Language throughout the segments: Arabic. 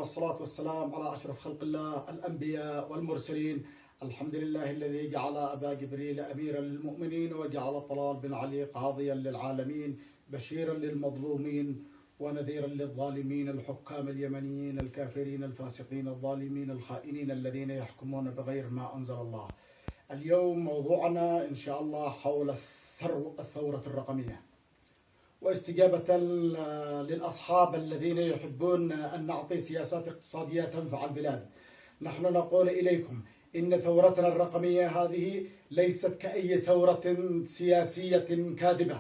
والصلاة والسلام على أشرف خلق الله الأنبياء والمرسلين. الحمد لله الذي جعل أبا جبريل أميرا للمؤمنين وجعل طلال بن علي قاضيا للعالمين بشيرا للمظلومين ونذيرا للظالمين الحكام اليمنيين الكافرين الفاسقين الظالمين الخائنين الذين يحكمون بغير ما أنزل الله. اليوم موضوعنا إن شاء الله حول الثورة الرقمية، واستجابة للأصحاب الذين يحبون أن نعطي سياسات اقتصادية تنفع البلاد. نحن نقول إليكم إن ثورتنا الرقمية هذه ليست كأي ثورة سياسية كاذبة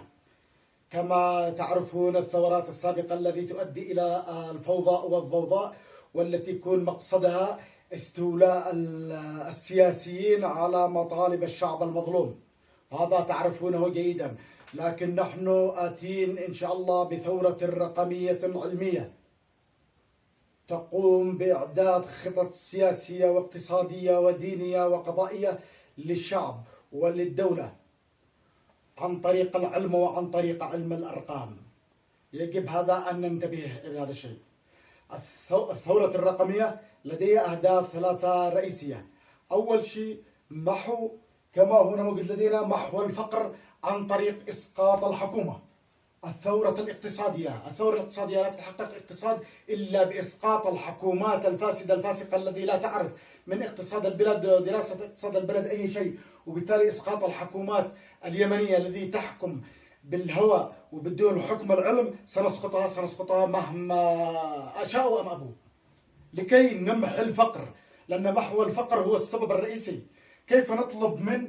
كما تعرفون الثورات السابقة التي تؤدي إلى الفوضى والضوضاء، والتي يكون مقصدها استيلاء السياسيين على مطالب الشعب المظلوم. هذا تعرفونه جيدا. لكن نحن آتين إن شاء الله بثورة رقمية علمية تقوم بإعداد خطط سياسية واقتصادية ودينية وقضائية للشعب وللدولة عن طريق العلم وعن طريق علم الأرقام. يجب هذا أن ننتبه إلى هذا الشيء. الثورة الرقمية لديها أهداف ثلاثة رئيسية. أول شيء محو، كما هنا موجود لدينا، محو الفقر عن طريق إسقاط الحكومة. الثورة الاقتصادية لا تتحقق اقتصاد إلا بإسقاط الحكومات الفاسدة الفاسقة التي لا تعرف من اقتصاد البلاد ودراسة اقتصاد البلد أي شيء، وبالتالي إسقاط الحكومات اليمنية التي تحكم بالهوى وبدون حكم العلم سنسقطها مهما أشاءوا أم أبوا، لكي نمحي الفقر، لأن محو الفقر هو السبب الرئيسي. كيف نطلب من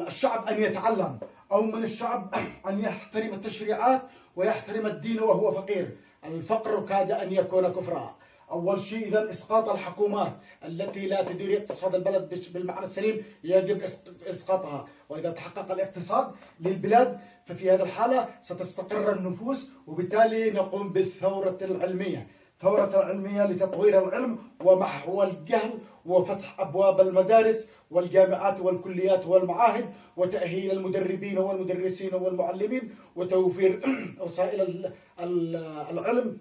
الشعب أن يتعلم، أو من الشعب أن يحترم التشريعات ويحترم الدين وهو فقير؟ الفقر كاد أن يكون كفرا. أول شيء إذا إسقاط الحكومات التي لا تدير اقتصاد البلد بالمعنى السليم يجب إسقاطها. وإذا تحقق الاقتصاد للبلاد ففي هذه الحالة ستستقر النفوس، وبالتالي نقوم بالثورة العلمية. ثورة علمية لتطوير العلم ومحو الجهل وفتح أبواب المدارس والجامعات والكليات والمعاهد وتأهيل المدربين والمدرسين والمعلمين وتوفير وسائل العلم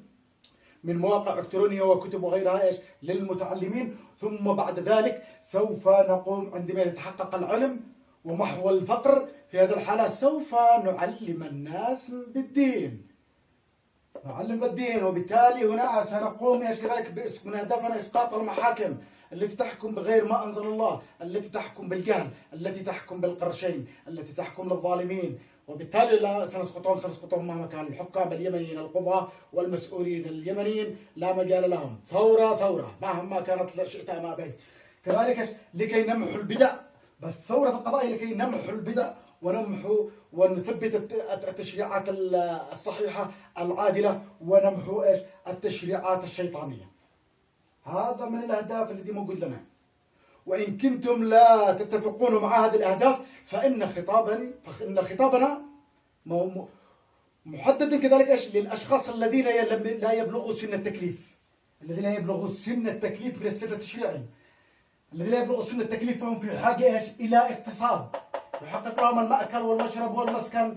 من مواقع إلكترونية وكتب وغيرها للمتعلمين. ثم بعد ذلك سوف نقوم عندما يتحقق العلم ومحو الفقر، في هذه الحالة سوف نعلم الناس بالدين، وبالتالي هنا سنقوم كذلك من هدفنا إسقاط المحاكم التي تحكم بغير ما أنزل الله، التي تحكم بالجهل، التي تحكم بالقرشين، التي تحكم للظالمين. وبالتالي لا سنسقطهم مهما كان. الحكام اليمنيين القضاة والمسؤولين اليمنيين لا مجال لهم. ثورة مهما كانت شئت أم أبيت. كذلك لكي نمحو البدع، بالثورة القضائية لكي نمحو البدع ونثبت التشريعات الصحيحة العادلة ونمحو التشريعات الشيطانية. هذا من الأهداف التي موجود لنا. وإن كنتم لا تتفقون مع هذه الأهداف فإن خطابنا محدد كذلك للأشخاص الذين لا يبلغوا سن التكليف، الذين لا يبلغوا سن التكليف من السن التشريعي. الذين لا يبلغوا سن التكليف فهم في حاجة إلى اقتصاد يحقق لهم المأكل والمشرب والمسكن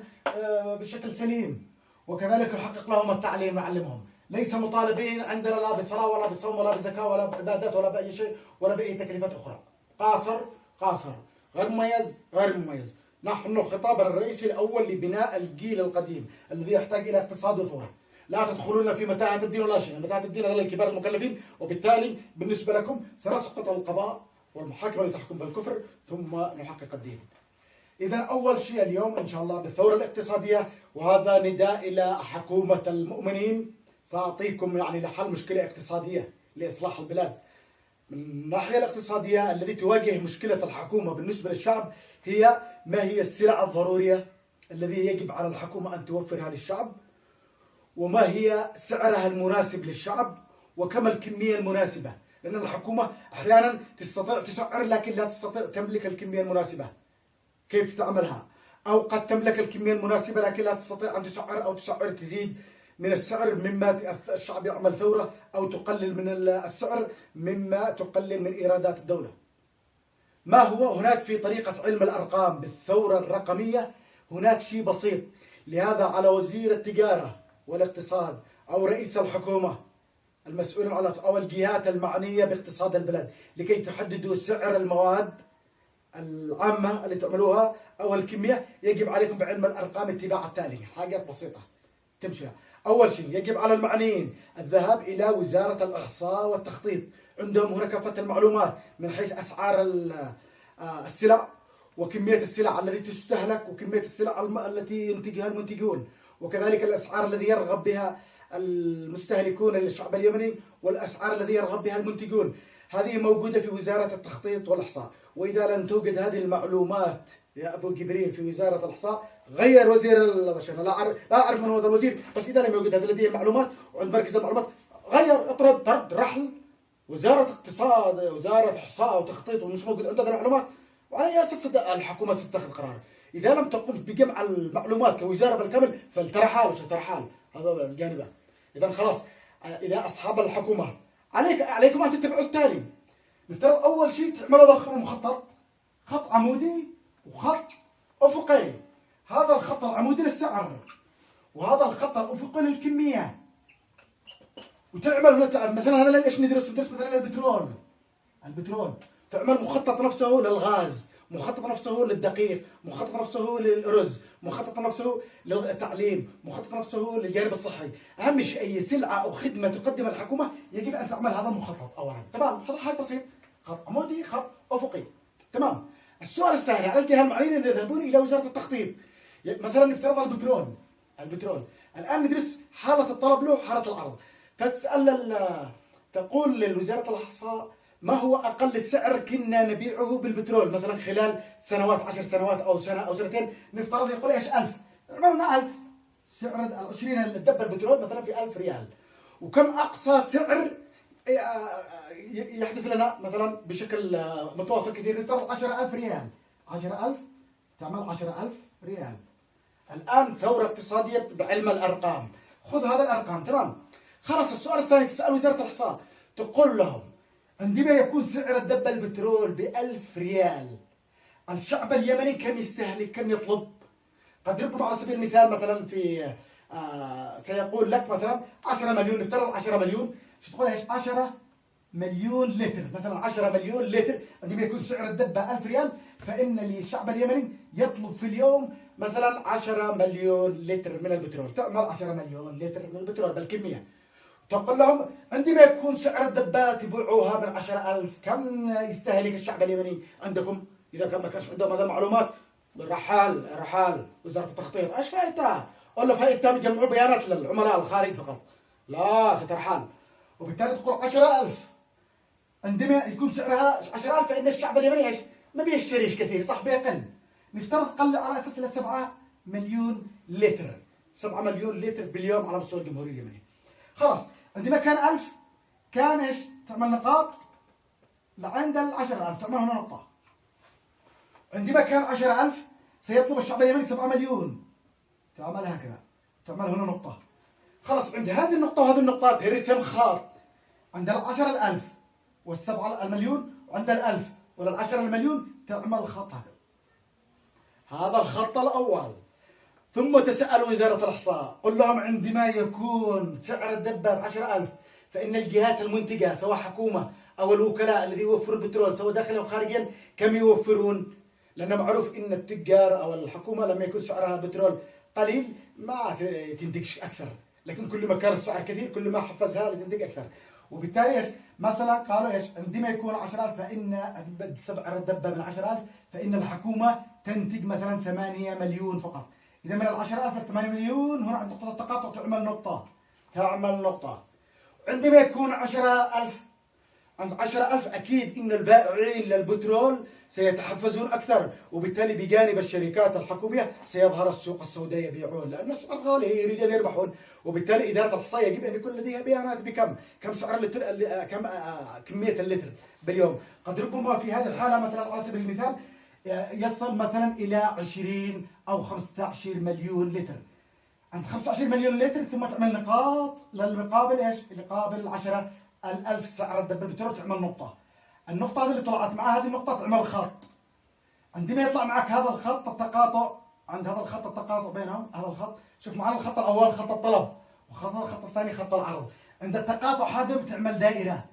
بشكل سليم، وكذلك يحقق لهم التعليم ويعلمهم. ليس مطالبين عندنا لا بصلاة ولا بصوم ولا بزكاة ولا بعبادات ولا بأي شيء ولا بأي تكليفات أخرى. قاصر غير مميز. نحن خطابنا الرئيسي الأول لبناء الجيل القديم الذي يحتاج إلى اقتصاد وثورة. لا تدخلون في متاهة الدين ولا شيء. متاهة الدين هذا للكبار المكلفين، وبالتالي بالنسبة لكم سنسقط القضاء والمحاكمة التي تحكم بالكفر ثم نحقق الدين. إذا أول شيء اليوم إن شاء الله بالثورة الاقتصادية، وهذا نداء إلى حكومة المؤمنين. سأعطيكم لحل مشكلة اقتصادية لإصلاح البلاد. من الناحية الاقتصادية التي تواجه مشكلة الحكومة بالنسبة للشعب هي ما هي السلع الضرورية الذي يجب على الحكومة أن توفرها للشعب، وما هي سعرها المناسب للشعب، وكم الكمية المناسبة. لأن الحكومة أحيانا تستطيع تسعر لكن لا تستطيع تملك الكمية المناسبة. كيف تعملها؟ أو قد تملك الكمية المناسبة لكن لا تستطيع أن تسعر، أو تسعر تزيد من السعر مما الشعب يعمل ثورة، أو تقلل من السعر مما تقلل من إيرادات الدولة. ما هو هناك في طريقة علم الأرقام بالثورة الرقمية هناك شيء بسيط. لهذا على وزير التجارة والاقتصاد أو رئيس الحكومة المسؤولين على أو الجهات المعنية باقتصاد البلد لكي تحددوا سعر المواد العامة اللي تعملوها أو الكمية. يجب عليكم بعلم الأرقام اتباع التالي، حاجات بسيطة تمشي. أول شيء يجب على المعنيين الذهاب إلى وزارة الإحصاء والتخطيط، عندهم هنا كافة المعلومات من حيث أسعار السلع وكمية السلع التي تستهلك وكمية السلع التي ينتجها المنتجون، وكذلك الأسعار الذي يرغب بها المستهلكون للشعب اليمني والأسعار الذي يرغب بها المنتجون. هذه موجودة في وزارة التخطيط والإحصاء. وإذا لم توجد هذه المعلومات يا أبو جبريل في وزارة الإحصاء، غير وزير الشأن، لا أعرف من هو هذا الوزير، بس إذا لم يوجد هذه لديه المعلومات وعند مركز المعلومات، غير، اطرد، طرد، رحل وزارة اقتصاد، وزارة إحصاء وتخطيط، ومش موجود عندها المعلومات، وعلى أي أساس الحكومة ستتخذ قرار؟ إذا لم تقم بجمع المعلومات كوزارة بالكامل فالترحال وسترحال، هذا الجانب. إذا خلاص، إذا أصحاب الحكومة عليكم أن تتبعوا التالي. نفترض أول شيء تعملوا هذا المخطط، خط عمودي وخط أفقي. هذا الخط العمودي للسعر وهذا الخط الأفقي للكمية. وتعمل مثلا هذا ايش ندرس مثلا البترول تعمل مخطط نفسه للغاز، مخطط نفسه للدقيق، مخطط نفسه للأرز، مخطط نفسه للتعليم، مخطط نفسه للجانب الصحي. أهم شيء أي سلعة أو خدمة تقدمها الحكومة يجب أن تعمل هذا المخطط أولا. تمام، هذا حاجة بسيط، خط عمودي خط أفقي. تمام. السؤال الثاني، على الجهة المعنيين أن يذهبون إلى وزارة التخطيط. مثلا نفترض البترول الآن ندرس حالة الطلب له وحالة العرض. تقول لوزارة الإحصاء ما هو أقل سعر كنا نبيعه بالبترول مثلا خلال سنوات، 10 سنوات أو سنة أو سنتين. نفترض يقول إيش 1000، عملنا 1000 سعر 20 الدبة البترول مثلا في 1000 ريال. وكم أقصى سعر يحدث لنا مثلا بشكل متواصل كثير؟ نفترض 10000 ريال. 10000 تعمل 10000 ريال. الآن ثورة اقتصادية بعلم الأرقام، خذ هذا الأرقام. تمام. خلاص، السؤال الثاني تسأل وزارة الإحصاء، تقول لهم عندما يكون سعر الدبة البترول ب1000 ريال، الشعب اليمني كم يستهلك، كم يطلب؟ قد ربما على سبيل المثال مثلا في سيقول لك مثلا 10 مليون، نفترض 10 مليون، شو تقول ايش؟ 10 مليون لتر مثلا، 10 مليون لتر. عندما يكون سعر الدبة 1000 ريال فإن الشعب اليمني يطلب في اليوم مثلا 10 مليون لتر من البترول. تعمل 10 مليون لتر من البترول بالكمية. تقول لهم عندما يكون سعر الدبات يبيعوها من 10000، كم يستهلك الشعب اليمني عندكم؟ إذا كان ما كانش عندهم هذا المعلومات، رحال وزارة التخطيط. ايش فائدتها؟ قول له فائدتها يجمعوا بيانات للعملاء الخارج فقط، لا سترحال. وبالتالي تقول 10000، عندما يكون سعرها 10000 فإن الشعب اليمني ايش؟ ما بيشتريش كثير، صح، بيقل. نفترض قل على أساس ل 7 مليون لتر، 7 مليون لتر باليوم على مستوى الجمهورية اليمنية. خلاص، عندما كان 1000 كان ايش؟ تعمل نقاط لعند 10000، تعمل هنا نقطة. عندما كان 10000 سيطلب الشعب اليمني 7 مليون، تعمل هكذا، تعمل هنا نقطة. خلاص، عند هذه النقطة وهذه النقطة ترسم خط عند 10,000 وال7 المليون، وعند 1000 وال10 المليون تعمل خط هكذا. هذا الخط الأول. ثم تسأل وزارة الإحصاء، قل لهم عندما يكون سعر الدبة ب10000 فإن الجهات المنتجة سواء حكومة أو الوكلاء الذي يوفروا البترول سواء داخليا أو خارجيا كم يوفرون؟ لأنه معروف إن التجار أو الحكومة لما يكون سعرها بترول قليل ما تنتجش أكثر، لكن كل ما كان السعر كثير كل ما حفزها لتنتج أكثر. وبالتالي ايش؟ مثلا قالوا ايش؟ عندما يكون 10000 فإن سعر الدبة من 10000 فإن الحكومة تنتج مثلا 8 مليون فقط. إذا من 10000 ل 8 مليون هنا عند نقطة التقاطع تعمل نقطة. عندما يكون 10000 عند 10000 أكيد إن البائعين للبترول سيتحفزون أكثر، وبالتالي بجانب الشركات الحكومية سيظهر السوق السوداء يبيعون لأن السعر غالي يريدون أن يربحون. وبالتالي إدارة الإحصاء يجب أن يكون لديها بيانات كم سعر اللتر، كم كمية اللتر باليوم. قد ربما في هذه الحالة مثلا على سبيل المثال يصل مثلا إلى 20 أو 15 مليون لتر. عند 15 مليون لتر ثم تعمل نقاط للمقابل ايش؟ اللي قابل 10,000 سعر الدبة البترول تعمل نقطة. النقطة هذه اللي طلعت مع هذه النقطة تعمل خط. عندما يطلع معك هذا الخط التقاطع، عند هذا الخط التقاطع بينهم، هذا الخط، شوف معنا الخط الأول خط الطلب، الخط الثاني خط العرض. عند التقاطع هذا بتعمل دائرة،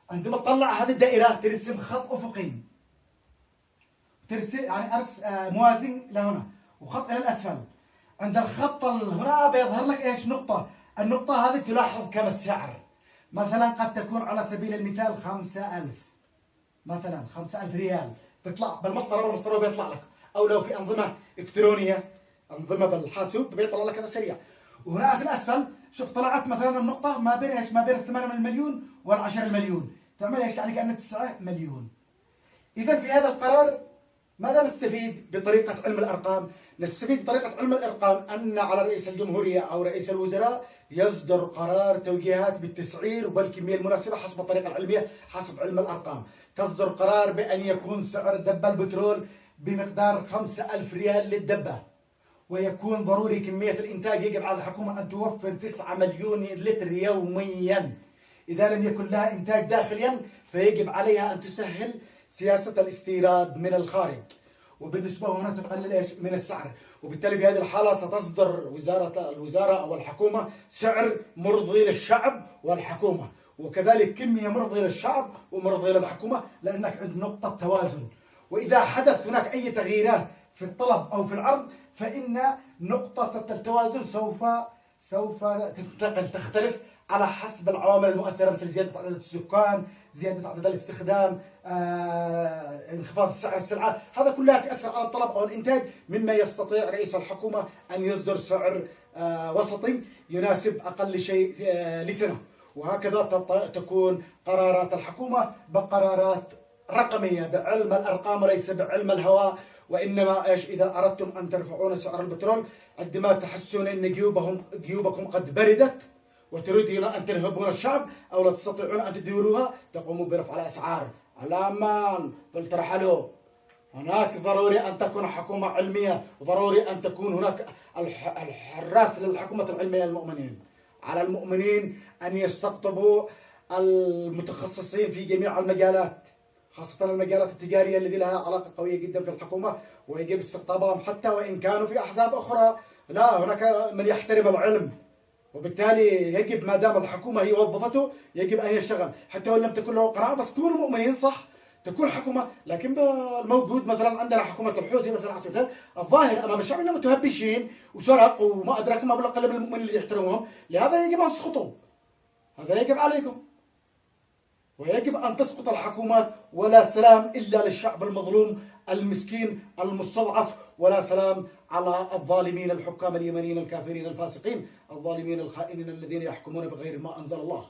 عندما تطلع هذه الدائرة ترسم خط أفقي، ترسم يعني موازي لهنا وخط إلى الأسفل. عند الخط هنا بيظهر لك ايش؟ نقطة، النقطة هذه تلاحظ كم السعر، مثلا قد تكون على سبيل المثال 5000، مثلا 5000 ريال، تطلع بالمسطرة والمسطرة بيطلع لك، أو لو في أنظمة إلكترونية، أنظمة بالحاسوب بيطلع لك هذا سريع. وهنا في الأسفل شوف طلعت مثلا النقطة ما بين ايش؟ ما بين 8 مليون وال10 مليون، تعمل ايش؟ يعني كأنها 9 مليون. إذا في هذا القرار ماذا نستفيد بطريقة علم الأرقام؟ نستفيد بطريقة علم الأرقام أن على رئيس الجمهورية أو رئيس الوزراء يصدر قرار توجيهات بالتسعير والكمية المناسبة حسب الطريقة العلمية حسب علم الأرقام. تصدر قرار بأن يكون سعر دبة البترول بمقدار 5000 ريال للدبة، ويكون ضروري كمية الإنتاج يجب على الحكومة أن توفر 9 مليون لتر يوميا. إذا لم يكن لها إنتاج داخليا فيجب عليها أن تسهل سياسة الاستيراد من الخارج، وبالنسبة هنا تقلل ايش؟ من السعر. وبالتالي في هذه الحالة ستصدر الوزارة أو الحكومة سعر مرضي للشعب والحكومة، وكذلك كمية مرضية للشعب ومرضية للحكومة، لأنك عند نقطة توازن. وإذا حدث هناك أي تغييرات في الطلب أو في العرض فإن نقطة التوازن سوف تختلف على حسب العوامل المؤثرة، مثل زيادة عدد السكان، زيادة عدد الاستخدام، انخفاض سعر السلعة، هذا كلها تأثر على الطلب أو الإنتاج، مما يستطيع رئيس الحكومة أن يصدر سعر وسطي يناسب أقل شيء لسنة. وهكذا تكون قرارات الحكومة بقرارات رقمية بعلم الأرقام وليس بعلم الهواء. وإنما إيش؟ إذا أردتم أن ترفعون سعر البترول عندما تحسون أن جيوبكم قد بردت وتريدون أن تنهبون الشعب أو لا تستطيعون أن تديروها، تقوموا برفع الأسعار. على من فلترحلوا. هناك ضروري أن تكون حكومة علمية، وضروري أن تكون هناك الحراس للحكومة العلمية المؤمنين. على المؤمنين أن يستقطبوا المتخصصين في جميع المجالات، خاصة المجالات التجارية التي لها علاقة قوية جدا في الحكومة، ويجب استقطابهم حتى وإن كانوا في أحزاب أخرى. لا، هناك من يحترم العلم، وبالتالي يجب ما دام الحكومة هي وظفته يجب أن يشتغل حتى وإن لم تكن له قناعة. بس كونوا مؤمنين صح، تكون حكومة. لكن الموجود مثلا عندنا حكومة الحوثي مثلا على سبيل الظاهر أمام الشعب إنهم متهبشين وسرق وما أدراك ما بلغ من المؤمنين اللي يحترمهم، لهذا يجب أن تسقطوا. هذا يجب عليكم. ويجب أن تسقط الحكومات، ولا سلام إلا للشعب المظلوم المسكين المستضعف، ولا سلام على الظالمين الحكام اليمنيين الكافرين الفاسقين الظالمين الخائنين الذين يحكمون بغير ما أنزل الله.